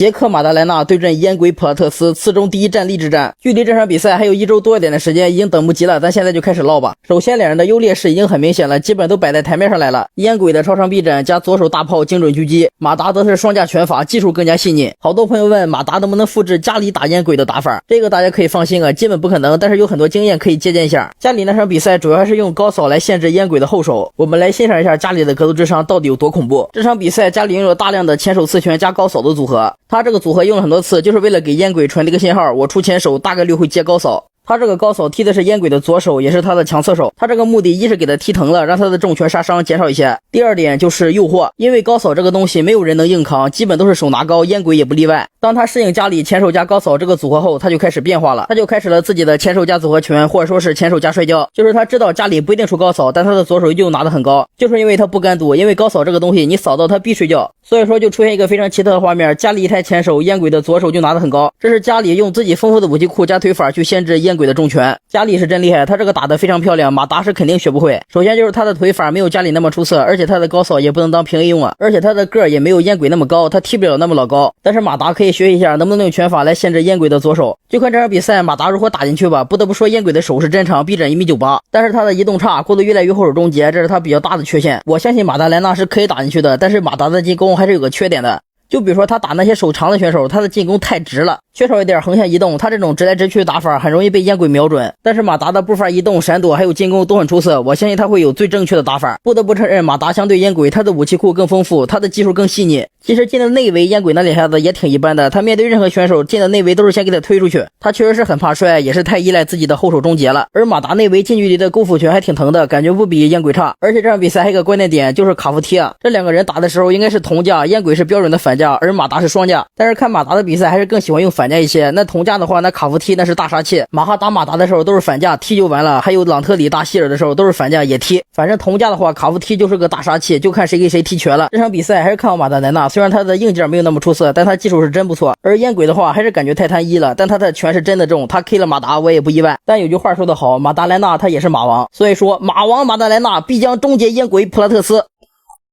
杰克马达莱纳对阵烟鬼普拉特斯，次中第一战力之战。距离这场比赛还有1周多一点的时间，已经等不及了，咱现在就开始唠吧。首先，两人的优劣势已经很明显了，基本都摆在台面上来了。烟鬼的超长臂展加左手大炮精准狙击，马达则是双架拳法，技术更加细腻。好多朋友问马达能不能复制家里打烟鬼的打法，这个大家可以放心啊，基本不可能，但是有很多经验可以借鉴一下。家里那场比赛主要还是用高扫来限制烟鬼的后手，我们来欣赏一下家里的格斗智商到底有多恐怖。这场比赛家里拥有大量的前手刺拳加高扫的组合，他这个组合用了很多次，就是为了给烟鬼传递个信号，我出前手大概率会接高扫。他这个高扫踢的是烟鬼的左手，也是他的强侧手。他这个目的一是给他踢疼了，让他的重拳杀伤减少一些。第二点就是诱惑，因为高扫这个东西没有人能硬扛，基本都是手拿高，烟鬼也不例外。当他适应家里前手加高扫这个组合后，他就开始变化了，他就开始了自己的前手加组合拳，或者说是前手加摔跤。就是他知道家里不一定出高扫，但他的左手就拿得很高，就是因为他不敢赌，因为高扫这个东西你扫到他必睡觉，所以说就出现一个非常奇特的画面，家里一台前手，烟鬼的左手就拿得很高，这是家里用自己丰富的武器库加腿法去限制烟鬼的重拳。家里是真厉害，他这个打得非常漂亮，马达是肯定学不会。首先就是他的腿法没有家里那么出色，而且他的高扫也不能当平 A 用啊，而且他的个儿也没有烟鬼那么高，他踢不了那么老高。但是马达可以学一下，能不能用拳法来限制烟鬼的左手。就看这场比赛马达如何打进去吧。不得不说烟鬼的手是真长，臂展1.98米，但是他的移动差，过得越来越后手终结，这是他比较大的缺陷。我相信马达莱纳是可以打进去的，但是马达的进攻还是有个缺点的。就比如说他打那些手长的选手，他的进攻太直了，缺少一点横向移动，他这种直来直去的打法很容易被烟鬼瞄准。但是马达的步伐移动、闪躲还有进攻都很出色，我相信他会有最正确的打法。不得不承认马达相对烟鬼，他的武器库更丰富，他的技术更细腻。其实进的内围烟鬼那两下子也挺一般的，他面对任何选手进的内围都是先给他推出去，他确实是很怕摔，也是太依赖自己的后手终结了。而马达内围近距离的勾腹拳还挺疼的，感觉不比烟鬼差。而且这场比赛还有个关键点就是卡夫踢啊，这两个人打的时候应该是同架，烟鬼是标准的反架，而马达是双架。但是看马达的比赛还是更喜欢用反架一些，那同架的话那卡夫踢那是大杀器，马哈打马达的时候都是反架踢就完了，还有朗特里打希尔的时候都是反架也踢，反正同架的话卡夫踢就是个大杀器，就看谁给谁踢瘸了。这场比赛还是看好马达莱纳，虽然他的硬件没有那么出色，但他技术是真不错。而烟鬼的话还是感觉太贪一了，但他的拳是真的重，他 K 了马达我也不意外。但有句话说得好，马达莱纳他也是马王，所以说马王马达莱纳必将终结烟鬼普拉特斯。